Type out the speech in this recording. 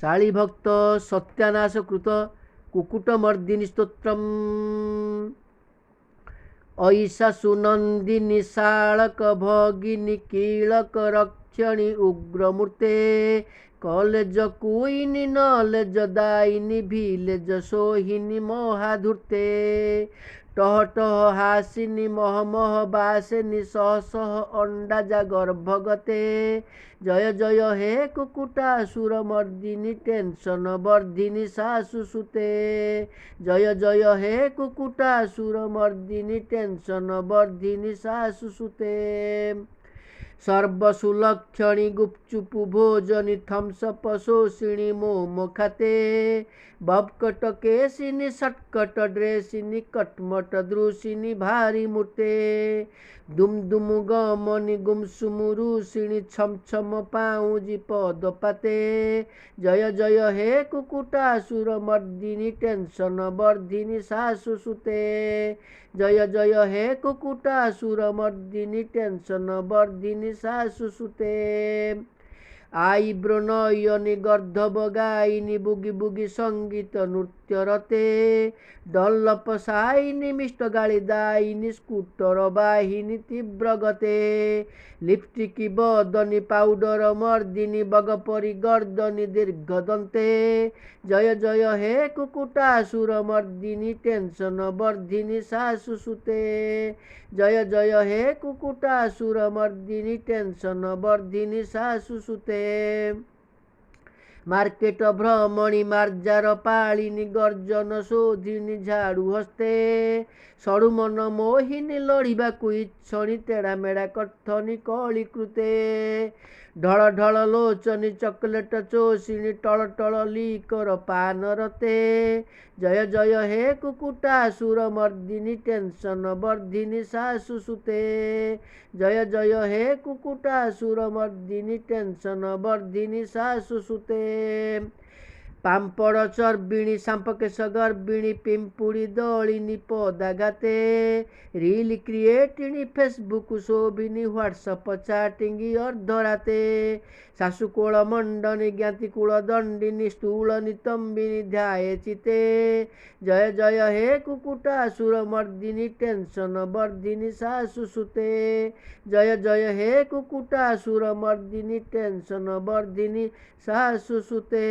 शाळीभक्त सत्यानाशकृत कुकुटमर्दिनी स्तोत्रम् ऐषा सुनन्दिनी शाळक भगिनी कीलक रक्षणी उग्रमूर्ते college कुइनी knowledge दायिनी भीलेज सोहिनी महाधूर्ते टह टह हासिनी मह मह बासिनी सह सह अंडाजा गर्भगते जय जय हे कुकुटासुर मर्दिनी टेंशन वर्धिनी सासुसुते जय जय हे कुकुटासुर मर्दिनी टेंशन वर्धिनी सासुसुते सर्वसुलक्षणी गुपचुप भोजनी थम्सअप शोषिणी मोम खाते बबकट केसिनी सटकट ड्रेसिनी कटमट दृशिनी भारी मूर्ते दुम दुम गमनी गुमसुम रुषिणी छम छम पाऊजी पद पाते जय जय हे कुकुटासुर मर्दिनी टेंशन वर्धिनी सासुसुते जय जय हे कुकुटासुर मर्दिनी टेंशन वर्धिनी सासुसुते आईब्रो नयनी गर्धब गायिनी बुगी बुगी संगीत नृत्य रते डल्लप साइनी मिष्ट गाड़ी दायिनी स्कूटर वाहिनी तीव्र गते लिपस्टिकी बदनी पाउडर मर्दिनी बगपरी गर्दनी दीर्घदन्ते जय जय हे कुकुटासुर मर्दिनी टेंशन वर्धिनी सासुसुते जय जय हे कुकुटासुर मर्दिनी टेंशन वर्धिनी सासुसुते मार्केट भ्रमणी मार्जार पालिनी गर्जन शोधिनी झाड़ू हस्ते सड़ु मन मोहिनी लड़िबाकु इच्छनी तेढ़ा मेढ़ा कथनी कलिकृते ढल ढल लोचनी चॉकलेट चोषिणी टल टल लिकर पान रते जय जय हे कुकुटासुर मर्दिनी टेंशन वर्धिनी सासुसुते जय जय हे कुकुटासुर मर्दिनी टेंशन वर्धिनी सासुसुते पाम्पड़ चर्बिणी सांपकेश गर्भिणी पिंपुड़ी दलिनी पदाघाते रील क्रिएटिनी फेसबुक शोभिनी व्हाट्सअप चाटिंगी अर्धराते शाशुकोल मंडनी ज्ञातिकूल दंडिनी स्थूल नितंबिनी ध्याये चिते जय जय हे कुकुटासुर मर्दिनी टेंशन वर्धिनी सासुसुते जय जय हे कुकुटासुर मर्दिनी टेंशन वर्धिनी सासुसुते।